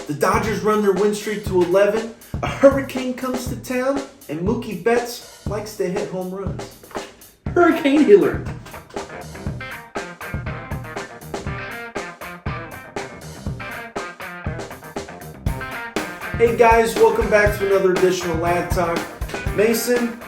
The Dodgers run their win streak to 11. A hurricane comes to town, and Mookie Betts likes to hit home runs. Hurricane Healer. Hey guys, welcome back to another edition of Lad Talk. Mason,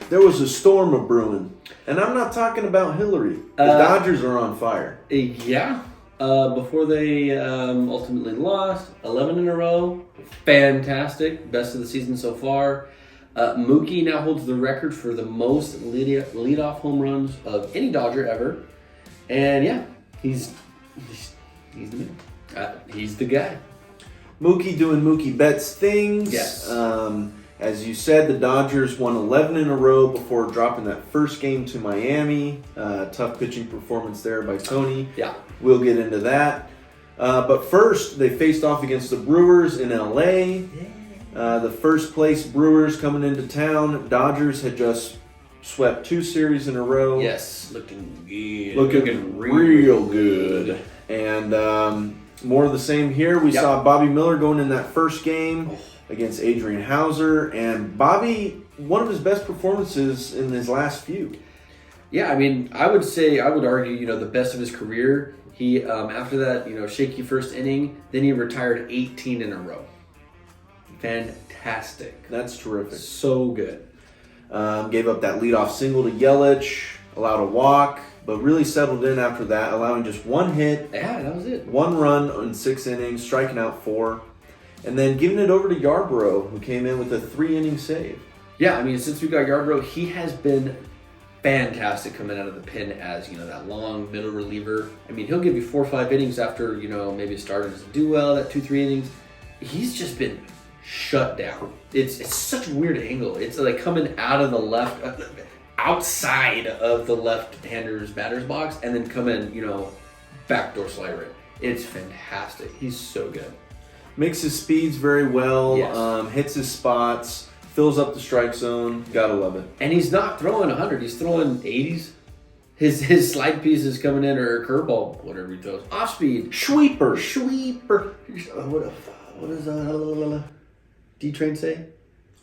there was a storm of brewing, and I'm not talking about Hillary. The Dodgers are on fire. Yeah. Before they ultimately lost, 11 in a row. Fantastic. Best of the season so far. Mookie now holds the record for the most leadoff home runs of any Dodger ever. And yeah, he's the man. He's the guy. Mookie doing Mookie Betts things. Yes. As you said, the Dodgers won 11 in a row before dropping that first game to Miami. Tough pitching performance there by Tony. Yeah. We'll get into that. But first, they faced off against the Brewers in L.A. The first place Brewers coming into town. Dodgers had just swept 2 series in a row. Yes. Looking good. Looking real good. And more of the same here. We saw Bobby Miller going in that first game against Adrian Hauser. And Bobby, one of his best performances in his last few. Yeah, I mean, I would argue, the best of his career. He, after that, shaky first inning, then he retired 18 in a row. Fantastic. That's terrific. So good. Gave up that leadoff single to Yelich, allowed a walk, but really settled in after that, allowing just 1 hit. Yeah, that was it. 1 run in 6 innings, striking out 4, and then giving it over to Yarbrough, who came in with a 3-inning save. Yeah, I mean, since we got Yarbrough, he has been fantastic coming out of the pen as, that long middle reliever. I mean, he'll give you 4 or 5 innings after, maybe it started doesn't do well, that 2-3 innings. He's just been shut down. It's such a weird angle. It's like coming out of the left, outside of the left-hander's batter's box, and then come in, backdoor slider it. It's fantastic. He's so good. Makes his speeds very well, Yes. Hits his spots, fills up the strike zone. Gotta love it. And he's not throwing 100. He's throwing 80s. His slide piece is coming in, or curveball, whatever he throws. Off speed. Sweeper. What does D-Train say?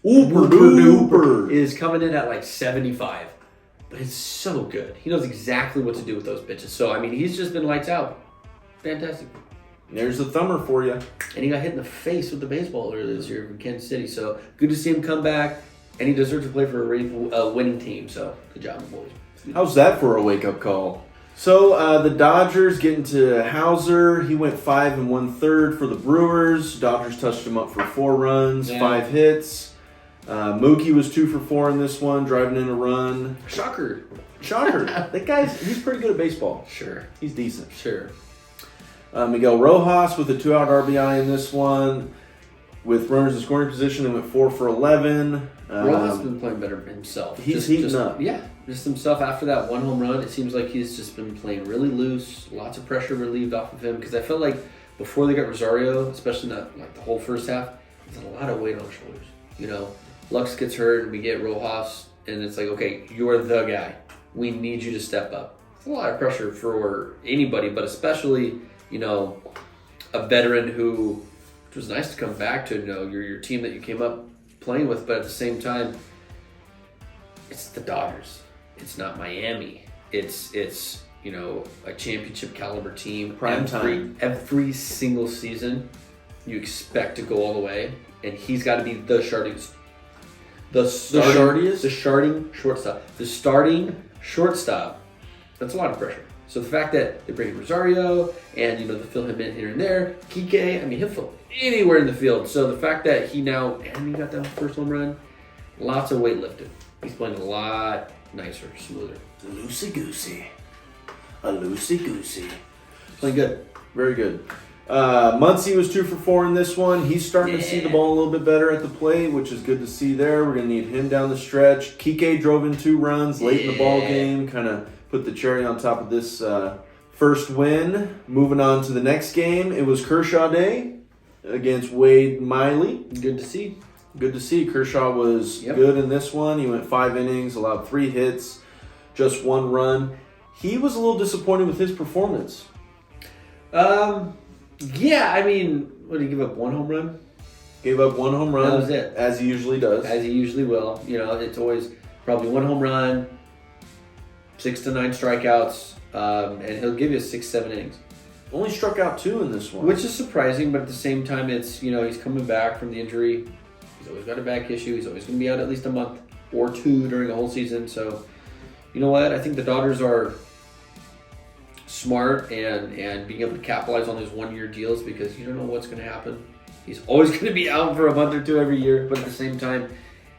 Ooper duper. Is coming in at like 75. But it's so good. He knows exactly what to do with those pitches. So, I mean, he's just been lights out. Fantastic. There's a thumber for you. And he got hit in the face with the baseball earlier this year in Kansas City. So, good to see him come back. And he deserves to play for a winning team. So, good job, boys. How's that for a wake-up call? So, the Dodgers getting to Hauser. He went 5 1/3 for the Brewers. Dodgers touched him up for 4 runs, 5 hits. Mookie was 2 for 4 in this one, driving in a run. Shocker. That he's pretty good at baseball. Sure. He's decent. Sure. Miguel Rojas with a 2-out RBI in this one. With runners in scoring position, they went 4 for 11. Rojas has been playing better himself. He's heating up. Yeah, just himself after that 1 home run. It seems like he's just been playing really loose. Lots of pressure relieved off of him. Because I felt like before they got Rosario, especially the whole first half, there's a lot of weight on his shoulders. Lux gets hurt and we get Rojas, and it's like, okay, you're the guy. We need you to step up. It's a lot of pressure for anybody, but especially, a veteran who it was nice to come back to, your team that you came up playing with, but at the same time, it's the Dodgers. It's not Miami. It's a championship caliber team. Prime time. Every single season, you expect to go all the way, and he's got to be the starting shortstop. That's a lot of pressure. So the fact that they bring in Rosario and they fill him in here and there, Kike, I mean, he'll fill anywhere in the field. So the fact that he got that first home run, lots of weight lifted. He's playing a lot nicer, smoother. Loosey-goosey. Playing good. Very good. Muncy was 2 for 4 in this one. He's starting to see the ball a little bit better at the plate, which is good to see there. We're going to need him down the stretch. Kike drove in 2 runs late in the ball game, kind of put the cherry on top of this first win. Moving on to the next game, it was Kershaw Day against Wade Miley. Good to see. Kershaw was good in this one. He went 5 innings, allowed 3 hits, just 1 run. He was a little disappointed with his performance. Yeah, I mean, What did he give up? 1 home run? Gave up 1 home run. That was it. As he usually does. As he usually will. You know, it's always probably 1 home run, 6 to 9 strikeouts, and he'll give you 6-7 innings. Only struck out 2 in this one. Which is surprising, but at the same time, it's, you know, he's coming back from the injury. He's always got a back issue. He's always going to be out at least a month or 2 during the whole season. So, you know what? I think the Dodgers are smart and being able to capitalize on those 1-year deals because you don't know what's going to happen. He's always going to be out for a month or 2 every year, but at the same time,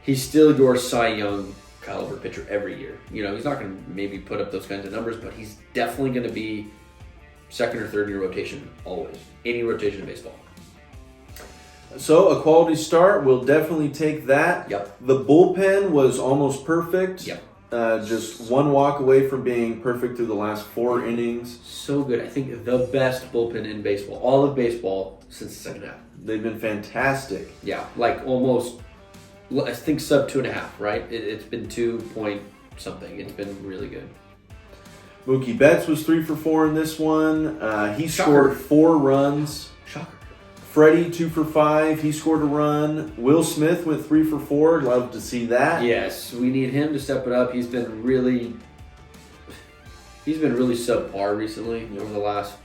he's still your Cy Young caliber pitcher every year. You know, he's not going to maybe put up those kinds of numbers, but he's definitely going to be second or third in your rotation, always. Any rotation in baseball. So, a quality start, we'll definitely take that. Yep. The bullpen was almost perfect. Yep. Just 1 walk away from being perfect through the last 4 innings. So good. I think the best bullpen in baseball, all of baseball, since the second half. They've been fantastic. Yeah, like almost, I think sub 2.5, right? It's been 2 point something. It's been really good. Mookie Betts was 3 for 4 in this one. He Shocker. scored 4 runs. Shocker. Freddie 2 for 5. He scored a run. Will Smith went 3 for 4. Love to see that. Yes, we need him to step it up. He's been really subpar recently over the last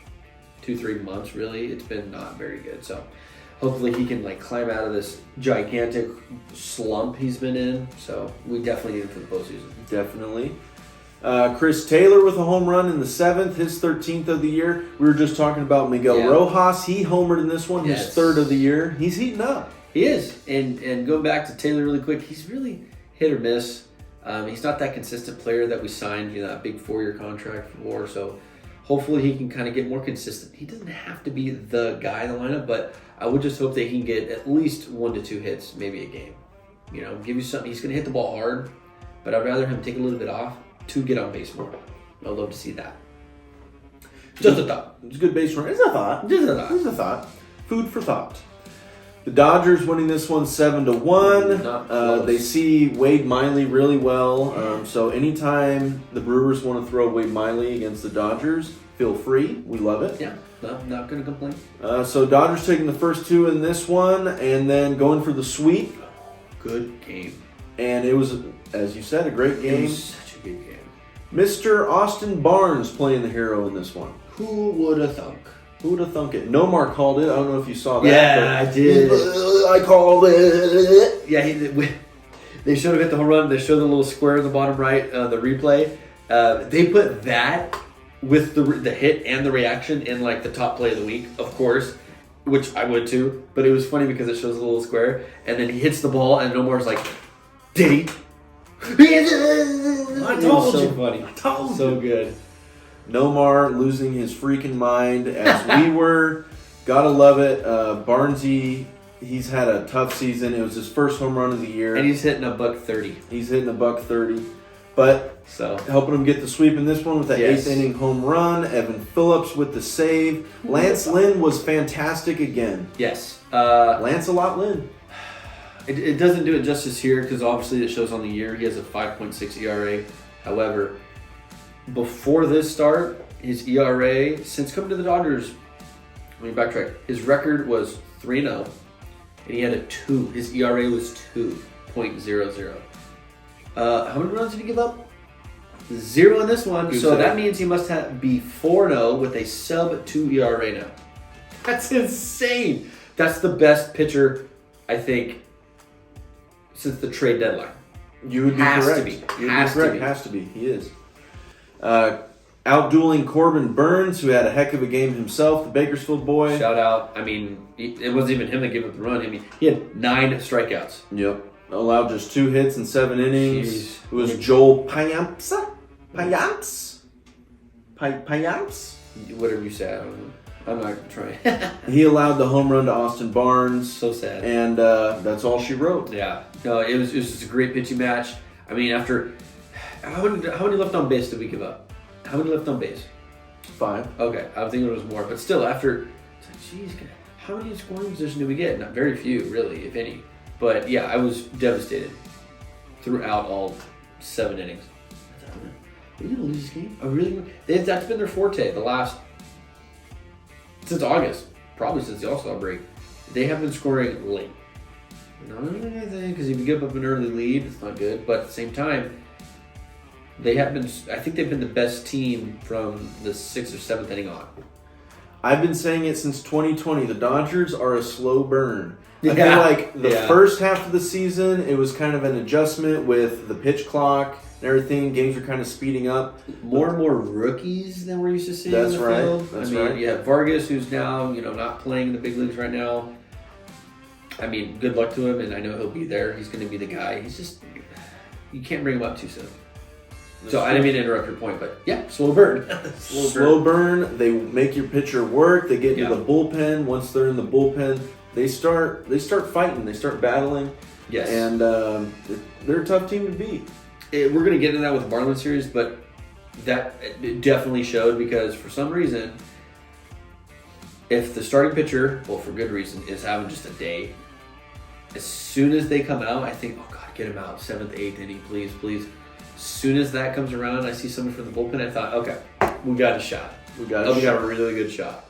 2-3 months. Really, it's been not very good. So hopefully he can like climb out of this gigantic slump he's been in. So we definitely need him for the postseason. Definitely. Chris Taylor with a home run in the 7th, his 13th of the year. We were just talking about Miguel Rojas. He homered in this one, his 3rd of the year. He's heating up. He is. And going back to Taylor really quick, he's really hit or miss. He's not that consistent player that we signed, that big 4-year contract for. So hopefully he can kind of get more consistent. He doesn't have to be the guy in the lineup, but I would just hope that he can get at least 1 to 2 hits, maybe a game. Give you something. He's going to hit the ball hard, but I'd rather him take a little bit off to get on base more. I'd love to see that. Just a thought. It's a good base run. It's a thought. Just a thought. It's a thought. Food for thought. The Dodgers winning this one 7-1. They see Wade Miley really well. So anytime the Brewers want to throw Wade Miley against the Dodgers, feel free. We love it. Yeah, no, not going to complain. So Dodgers taking the first 2 in this one and then going for the sweep. Good game. And it was, as you said, a great game. It was such a good game. Mr. Austin Barnes playing the hero in this one. Who would have thunk? Who would have thunk it? Nomar called it. I don't know if you saw that. Yeah, I did. I called it. Yeah, they showed him hit the home run. They showed the little square in the bottom right, the replay. They put that with the hit and the reaction in like the top play of the week, of course, which I would too. But it was funny because it shows a little square, and then he hits the ball, and Nomar's like, "Did he?" I told you. Funny. I told you. So good. Nomar losing his freaking mind as we were. Gotta love it. Barnesy, he's had a tough season. It was his first home run of the year. And he's hitting $130. He's hitting $130. But so helping him get the sweep in this one with that 8th inning home run. Evan Phillips with the save. Lance Lynn was fantastic again. Yes. Lancelot Lynn. It doesn't do it justice here because obviously it shows on the year. He has a 5.6 ERA. However, before this start, his ERA, since coming to the Dodgers, let me backtrack. His record was 3-0, and he had a 2. His ERA was 2.00. How many runs did he give up? 0 in this one. So that means he must be 4-0 with a sub-2 ERA now. That's insane. That's the best pitcher, I think, since the trade deadline. You would be Has correct. to be. You would Has be correct. to be. Has to be. He is. Outdueling Corbin Burns, who had a heck of a game himself, the Bakersfield boy. Shout out. I mean, it wasn't even him that gave up the run. I mean, he had 9 strikeouts. Yep. Allowed just 2 hits in 7 innings. Jeez. It was Joel Payamps? Payamps? Whatever you say, I don't know. I'm not trying. He allowed the home run to Austin Barnes. So sad. And that's all she wrote. Yeah. No, it was just a great pitching match. I mean, after... How many left on base did we give up? How many left on base? 5. Okay, I was thinking it was more. But still, after... It's like, geez, how many scoring positions did we get? Not very few, really, if any. But yeah, I was devastated throughout all 7 innings. I thought, are we going to lose this game? That's been their forte the last... Since August. Probably since the All-Star break. they have been scoring late. Because if you give up an early lead, it's not good. But at the same time, they have been. I think they've been the best team from the 6th or 7th inning on. I've been saying it since 2020. The Dodgers are a slow burn. I Yeah. feel like the Yeah. first half of the season, it was kind of an adjustment with the pitch clock and everything. Games were kind of speeding up. More and more rookies than we're used to seeing That's in the right. field. That's I mean, right. you have Vargas, who's now not playing in the big leagues right now. I mean, good luck to him, and I know he'll be there. He's going to be the guy. He's just you can't bring him up too soon. So I didn't mean to interrupt your point, but yeah, slow burn. Slow burn. They make your pitcher work. They get into the bullpen. Once they're in the bullpen, they start fighting. They start battling. Yes, and they're a tough team to beat. We're going to get into that with the Marlins series, but that it definitely showed because for some reason, if the starting pitcher, well, for good reason, is having just a day, as soon as they come out, I think, oh God, get him out 7th, 8th inning, please, please. As soon as that comes around, I see someone from the bullpen. I thought, okay, we got a shot. We got a really good shot.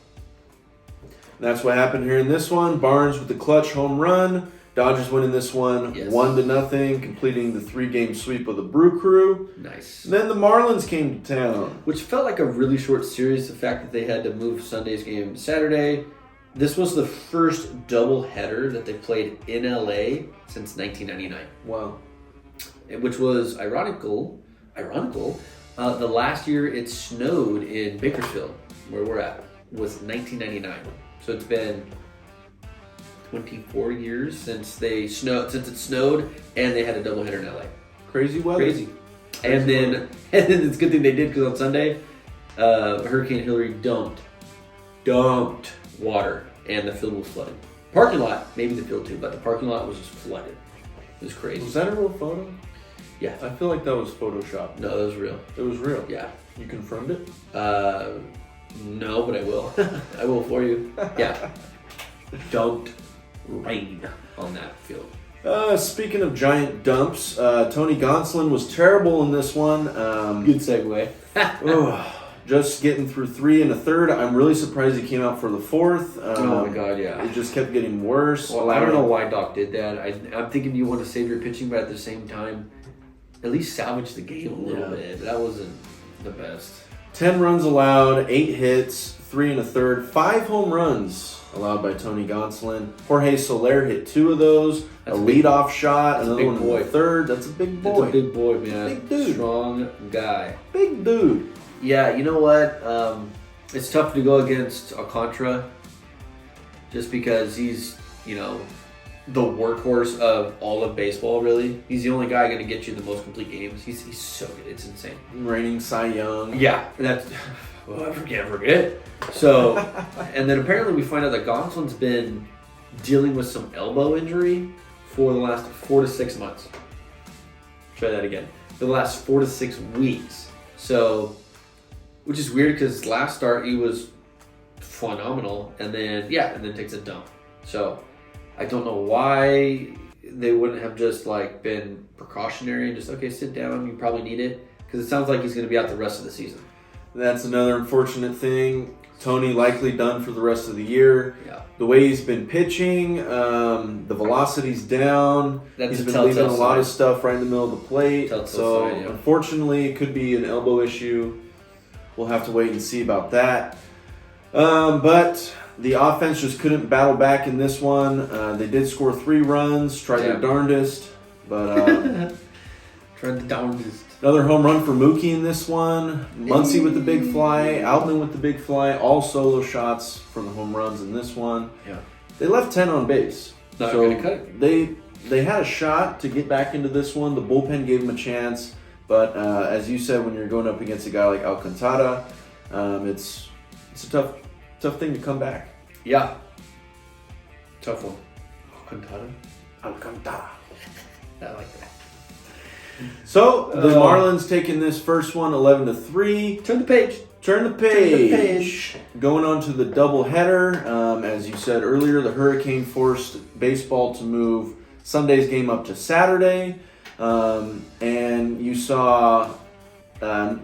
That's what happened here in this one. Barnes with the clutch home run. Dodgers winning this one 1-0, completing the 3-game sweep of the Brew Crew. Nice. Then the Marlins came to town, which felt like a really short series. The fact that they had to move Sunday's game to Saturday. This was the first doubleheader that they played in LA since 1999. Wow. Which was ironical. The last year it snowed in Bakersfield, where we're at, was 1999. So it's been 24 years since it snowed, and they had a doubleheader in LA. Crazy weather. Crazy. And then it's a good thing they did because on Sunday, Hurricane Hillary dumped water, and the field was flooded. Parking lot, maybe the field too, but the parking lot was just flooded. It was crazy. Was that a real photo? Yeah. I feel like that was Photoshopped. No, that was real. It was real? Yeah. You confirmed it? No, but I will. I will for you. Yeah. Dumped rain on that field. Speaking of giant dumps, Tony Gonsolin was terrible in this one. Good segue. Just getting through 3 1/3. I'm really surprised he came out for the 4th. Oh my God, yeah. It just kept getting worse. Well, I don't know why Doc did that. I'm thinking you want to save your pitching, but at the same time, at least salvage the game a little bit. That wasn't the best. 10 runs allowed, 8 hits, 3 1/3, 5 home runs allowed by Tony Gonsolin. Jorge Soler hit 2 of those. That's a leadoff shot, that's another a big one in boy. the 3rd. That's a big boy. That's a big boy, man. Big dude. Strong guy. Big dude. Yeah, you know what? It's tough to go against Alcantara just because he's, the workhorse of all of baseball, really. He's the only guy going to get you the most complete games. He's so good. It's insane. Reigning Cy Young. Yeah, that's... Well, I can't forget. So, and then apparently we find out that Gonsolin's been dealing with some elbow injury for the last 4 to 6 months. Try that again. For the last 4 to 6 weeks. So, which is weird because last start he was phenomenal, and then takes a dump. So, I don't know why they wouldn't have just been precautionary and just, okay, sit down, you probably need it. Because it sounds like he's going to be out the rest of the season. That's another unfortunate thing. Tony likely done for the rest of the year. Yeah. The way he's been pitching, the velocity's down. That's he's a been leaving a lot sign. of stuff right in the middle of the plate. Telltale sign, yeah. Unfortunately, it could be an elbow issue. We'll have to wait and see about that. But the offense just couldn't battle back in this one. They did score 3 runs, tried their darndest, but tried the darndest. Another home run for Mookie in this one. Muncy with the big fly. Outman with the big fly. All solo shots for the home runs in this one. Yeah. They left 10 on base. Not so gonna cut it. they had a shot to get back into this one. The bullpen gave them a chance. But as you said, when you're going up against a guy like Alcantara, it's a tough thing to come back. Yeah. Tough one. Alcantara. I like that. So the Marlins taking this first one 11-3. Turn the page. Turn the page. Going on to the doubleheader. As you said earlier, the hurricane forced baseball to move Sunday's game up to Saturday. And you saw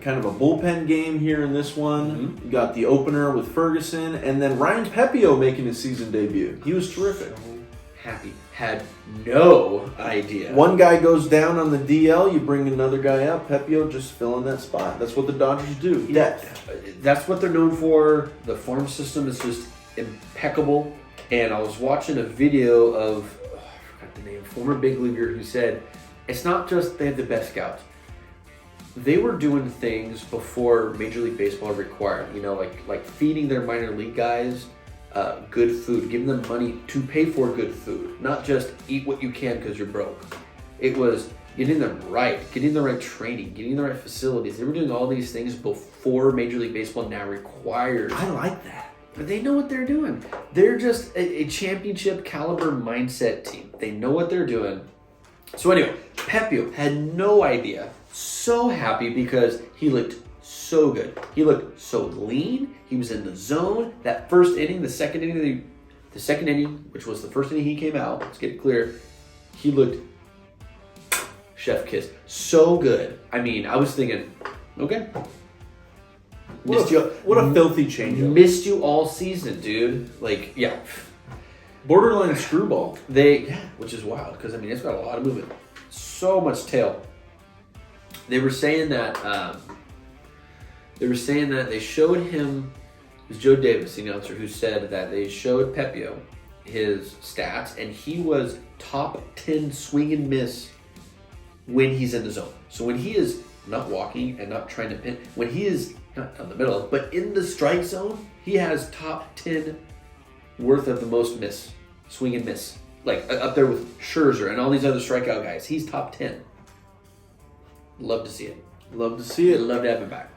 kind of a bullpen game here in this one. Mm-hmm. You got the opener with Ferguson, and then Ryan Pepio making his season debut. He was terrific. So happy. Had no idea. One guy goes down on the DL, you bring another guy up. Pepio just filling that spot. That's what the Dodgers do. Depth. That's what they're known for. The farm system is just impeccable. And I was watching a video of, I forgot the name, former big leaguer who said, it's not just they have the best scouts. They were doing things before Major League Baseball required, like feeding their minor league guys good food, giving them money to pay for good food, not just eat what you can because you're broke. It was getting them right, getting the right training, getting the right facilities. They were doing all these things before Major League Baseball now requires. I like that. But they know what they're doing. They're just a championship caliber mindset team. They know what they're doing. So anyway, Pepio had no idea. So happy because he looked so good. He looked so lean. He was in the zone. That first inning, the second inning, which was the first inning he came out. Let's get it clear. He looked chef kiss. So good. I mean, I was thinking, okay. What a filthy changeup. Missed you all season, dude. Like, yeah. Borderline screwball. Which is wild because, I mean, it's got a lot of movement. So much tail. They were saying that they showed him, it was Joe Davis, the announcer, who said that they showed Pepio his stats, and he was top 10 swing and miss when he's in the zone. So when he is not walking and not trying to pin, when he is not in the middle, but in the strike zone, he has top 10 worth of the most miss, swing and miss. Like up there with Scherzer and all these other strikeout guys. He's top 10. Love to see it. Love to see it. Love to have him back.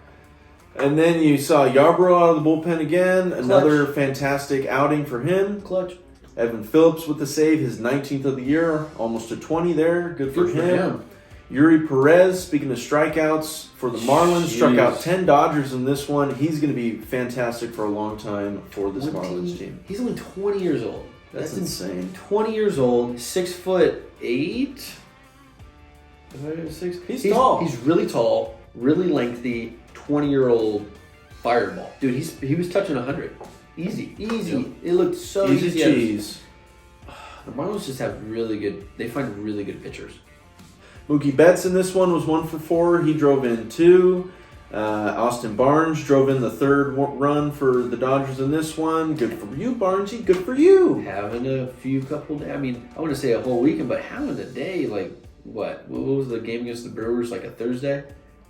And then you saw Yarbrough out of the bullpen again. Another fantastic outing for him. Clutch. Evan Phillips with the save, his 19th of the year, almost a 20 there. Good for him. Yuri Perez, speaking of strikeouts for the Marlins, struck out 10 Dodgers in this one. He's going to be fantastic for a long time for this Marlins team. He's only 20 years old. That's insane. 20 years old, 6'8". He's tall. He's really tall, really lengthy, 20-year-old fireball. Dude, he was touching 100. Easy. Yep. It looked so easy. easy. Cheese. The Marlins just have they find really good pitchers. Mookie Betts in this one was 1 for 4. He drove in 2. Austin Barnes drove in the third run for the Dodgers in this one. Good for you, Barnesy. Good for you. Having a couple days. I mean, I want to say a whole weekend, but having a day, like, what was the game against the Brewers, like a Thursday?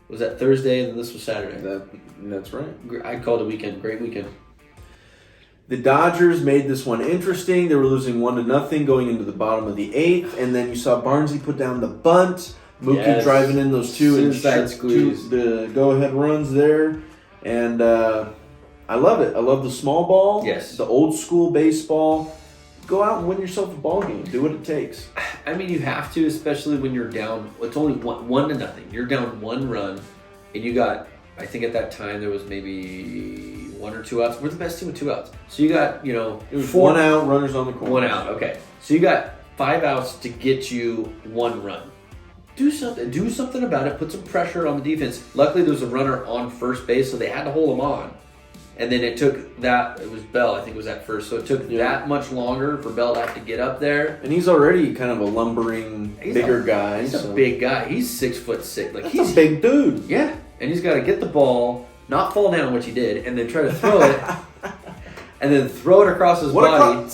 Was that Thursday and then this was Saturday? That's right. I called it a weekend. Great weekend. The Dodgers made this one interesting. They were losing 1-0 going into the bottom of the 8th, and then you saw Barnesy put down the bunt. Mookie driving in those two the go-ahead runs there, and I love it. I love the small ball. Yes, the old school baseball. Go out and win yourself a ball game. Do what it takes. I mean, you have to, especially when you're down. It's only 1-0. You're down 1 run, and you got. I think at that time there was maybe 1 or 2 outs. We're the best team with 2 outs. So you got, it was 4 out, runners on the corner. 1 out. Okay, so you got 5 outs to get you 1 run. Do something about it. Put some pressure on the defense. Luckily, there was a runner on first base, so they had to hold him on. And then it took that. It was Bell, I think, was at first. So it took that much longer for Bell to have to get up there. And he's already kind of a lumbering, bigger guy. He's a big guy. He's 6'6". Like he's a big dude. Yeah, and he's got to get the ball, not fall down, which he did, and then try to throw it, and then throw it across his body.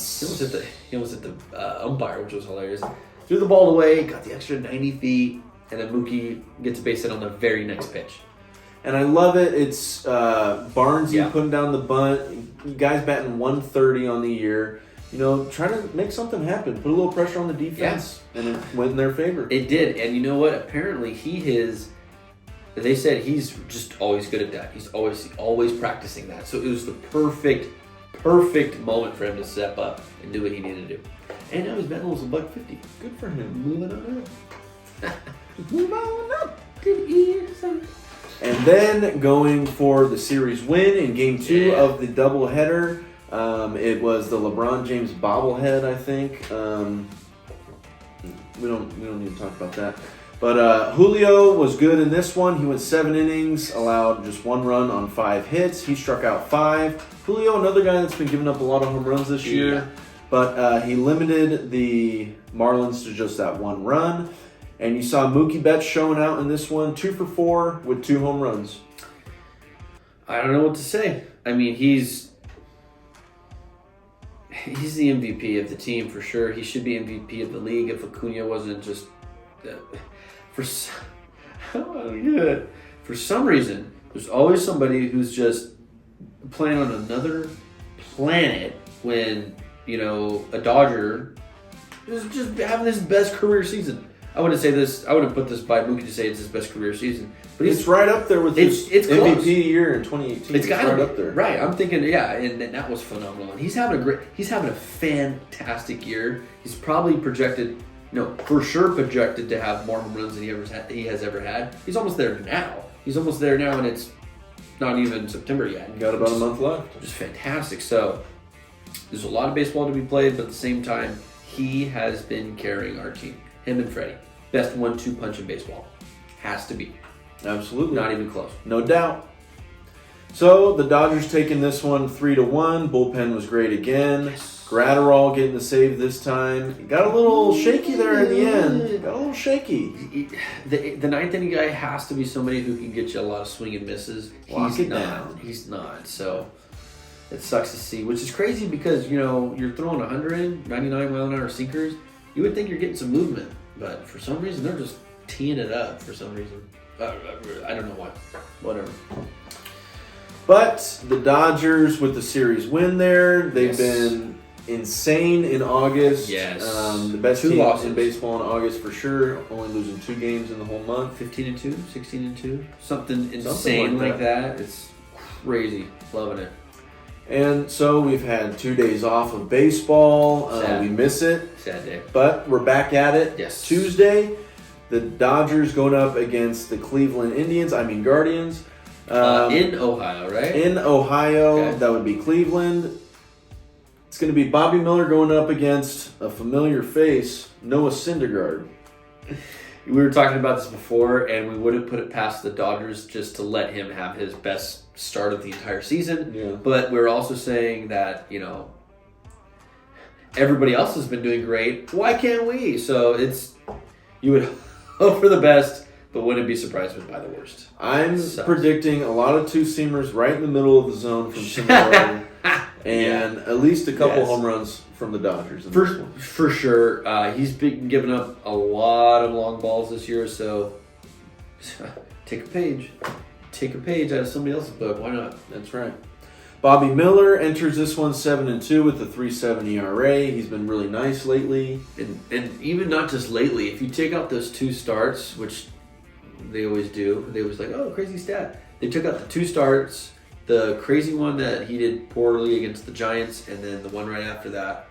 He almost hit the umpire, which was hilarious. Threw the ball away, got the extra 90 feet, and then Mookie gets a base hit on the very next pitch. And I love it. It's Barnesy putting down the bunt. You guys batting 130 on the year. Trying to make something happen. Put a little pressure on the defense, and it went in their favor. It did. And you know what? Apparently they said he's just always good at that. He's always practicing that. So it was the perfect moment for him to step up and do what he needed to do. And now he's batting almost $150. Good for him. Moving on up. Move on up. And then going for the series win in Game 2 of the doubleheader. It was the LeBron James bobblehead, I think. We don't need to talk about that. But Julio was good in this one. He went 7 innings, allowed just 1 run on 5 hits. He struck out 5. Julio, another guy that's been giving up a lot of home runs this year. But he limited the Marlins to just that 1 run. And you saw Mookie Betts showing out in this one, 2 for 4 with 2 home runs. I don't know what to say. I mean, he's the MVP of the team for sure. He should be MVP of the league if Acuna wasn't just for some reason. There's always somebody who's just playing on another planet when a Dodger is just having his best career season. I wouldn't put this by Mookie to say it's his best career season. But it's right up there with his MVP year in 2018. It's got right up there. Right. I'm thinking, and that was phenomenal. And he's having a fantastic year. He's probably projected to have more home runs than he has ever had. He's almost there now. And it's not even September yet. Got about a month left. Which is fantastic. So there's a lot of baseball to be played, but at the same time, he has been carrying our team. Him and Freddie. Best 1-2 punch in baseball. Has to be. Absolutely. Not even close. No doubt. So the Dodgers taking this one 3-1. Bullpen was great again. Yes. Gratterall getting the save this time. Got a little shaky there in the end. Got a little shaky. The ninth inning guy has to be somebody who can get you a lot of swing and misses. Lock it down. He's not. So it sucks to see, which is crazy because, you're throwing 99 mile an hour sinkers. You would think you're getting some movement, but for some reason they're just teeing it up for some reason. I don't know why. Whatever. But the Dodgers with the series win there. They've been insane in August. Yes. The best team in baseball in August for sure. Only losing 2 games in the whole month. 15-2, 16-2. Something insane like that. It's crazy. Loving it. And so we've had 2 days off of baseball. We miss it. Sad day. But we're back at it. Yes. Tuesday, the Dodgers going up against the Cleveland Guardians. In Ohio, right? In Ohio. Okay. That would be Cleveland. It's going to be Bobby Miller going up against a familiar face, Noah Syndergaard. We were talking about this before, and we wouldn't put it past the Dodgers just to let him have his best start of the entire season. Yeah. But we're also saying that, everybody else has been doing great. Why can't we? So you would hope for the best, but wouldn't be surprised by the worst. I'm predicting a lot of 2-seamers right in the middle of the zone from Syndergaard. And at least a couple home runs from the Dodgers. For sure. He's been giving up a lot of long balls this year, so take a page. Take a page out of somebody else's book. Why not? That's right. Bobby Miller enters this one 7-2 with a 3.7 ERA. He's been really nice lately. And even not just lately. If you take out those 2 starts, which they always do, they always like, oh, crazy stat. They took out the 2 starts. The crazy one that he did poorly against the Giants, and then the one right after that,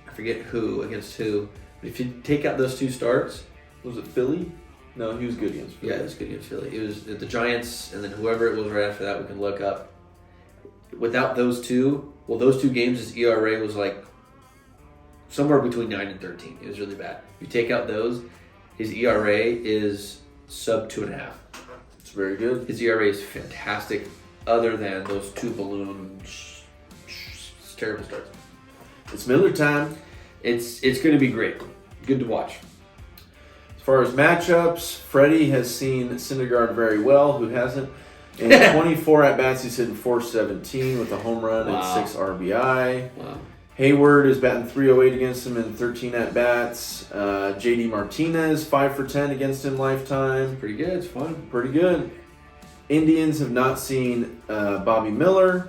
I forget against who. But if you take out those 2 starts, was it Philly? No, he was good against Philly. Yeah, he was good against Philly. It was the Giants, and then whoever it was right after that, we can look up. Without those 2, those 2 games, his ERA was like somewhere between 9 and 13. It was really bad. If you take out those, his ERA is sub 2.5. It's very good. His ERA is fantastic. Other than those 2 balloon terrible starts. It's Miller time. It's going to be great. Good to watch. As far as matchups, Freddie has seen Syndergaard very well. Who hasn't? In 24 at-bats, he's hitting .417 with a home run and 6 RBI. Wow. Hayward is batting .308 against him in 13 at-bats. JD Martinez, 5 for 10 against him lifetime. Pretty good. It's fun. Pretty good. Indians have not seen Bobby Miller,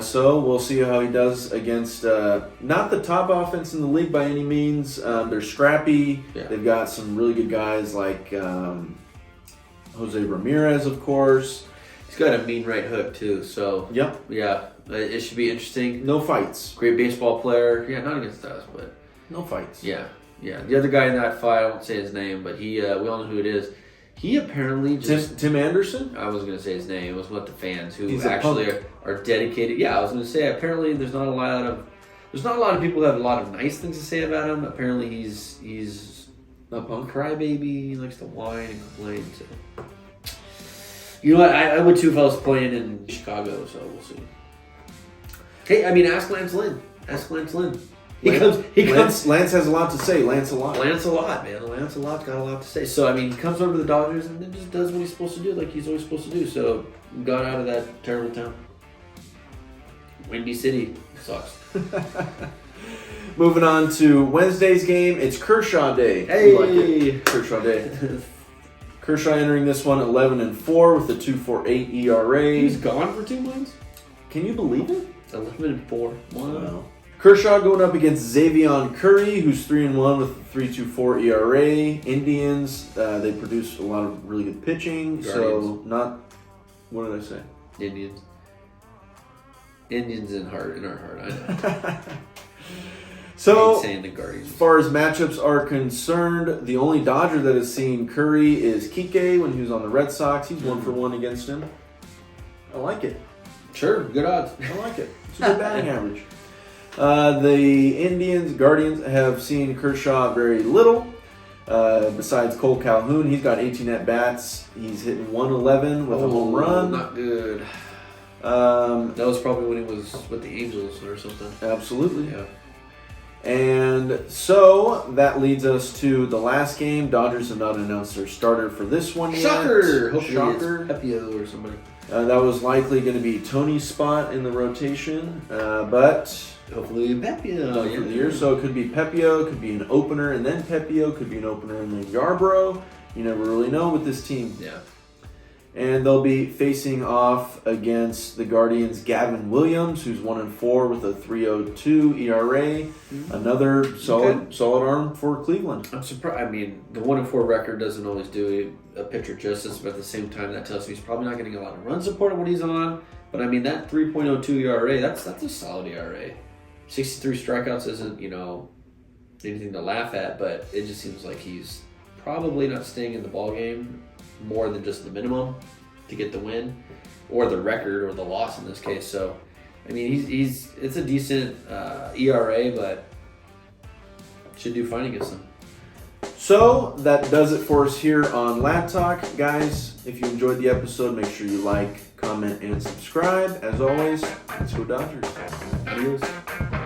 so we'll see how he does against not the top offense in the league by any means. They're scrappy. Yeah. They've got some really good guys like Jose Ramirez, of course. He's got a mean right hook, too. So, Yep. Yeah, it should be interesting. No fights. Great baseball player. Yeah, not against us, but... No fights. Yeah. The other guy in that fight, I won't say his name, but we all know who it is. He apparently just... Tim Anderson? I wasn't going to say his name. It was what the fans who He's actually are dedicated. Yeah, I was going to say, apparently there's not a lot of people who have a lot of nice things to say about him. Apparently he's Not punk. Crybaby. He likes to whine and complain. So. You know what? I would too if I was playing in Chicago. So we'll see. Hey, I mean, ask Lance Lynn. He comes. Lance has a lot to say. Lance a lot, man. Lance a lot's got a lot to say. So I mean, he comes over to the Dodgers and then just does what he's supposed to do, like he's always supposed to do. So got out of that terrible town. Windy City sucks. Moving on to Wednesday's game, it's Kershaw Day. Hey, we like it. Kershaw Day. Kershaw entering this one 11-4 with a 2.48 ERA. He's gone for 2 months. Can you believe it? 11-4. Wow. Kershaw going up against Xavier Curry, who's 3-1 with a 3.24 ERA. Indians, they produce a lot of really good pitching. Guardians. So not. What did I say? Indians in our heart. I know. So, I saying the Guardians. As far as matchups are concerned, the only Dodger that has seen Curry is Kike when he was on the Red Sox. He's 1-for-1 against him. I like it. Sure, good odds. I like it. It's a good batting average. The Guardians have seen Kershaw very little. Besides Cole Calhoun, he's got 18 at-bats. He's hitting 111 with a home run. Not good. That was probably when he was with the Angels or something. Absolutely. Yeah. And so that leads us to the last game. Dodgers have not announced their starter for this one yet. Shocker! Hopefully Shocker. it's Pepio or somebody. That was likely going to be Tony's spot in the rotation, but hopefully Pepio for the year. So it could be Pepio, could be an opener, and then Pepio, could be an opener and then Yarbrough. You never really know with this team. Yeah. And they'll be facing off against the Guardians' Gavin Williams, who's 1-4 with a 3.02 ERA. Mm-hmm. Another solid arm for Cleveland. I'm surprised. I mean, the 1-4 record doesn't always do a pitcher justice, but at the same time, that tells me he's probably not getting a lot of run support when he's on. But I mean, that 3.02 ERA, that's a solid ERA. 63 strikeouts isn't, anything to laugh at, but it just seems like he's probably not staying in the ball game more than just the minimum to get the win, or the record, or the loss in this case. So, I mean, it's a decent ERA, but should do fine against them. So that does it for us here on Lab Talk, guys. If you enjoyed the episode, make sure you like, comment, and subscribe. As always, let's go Dodgers. Adios.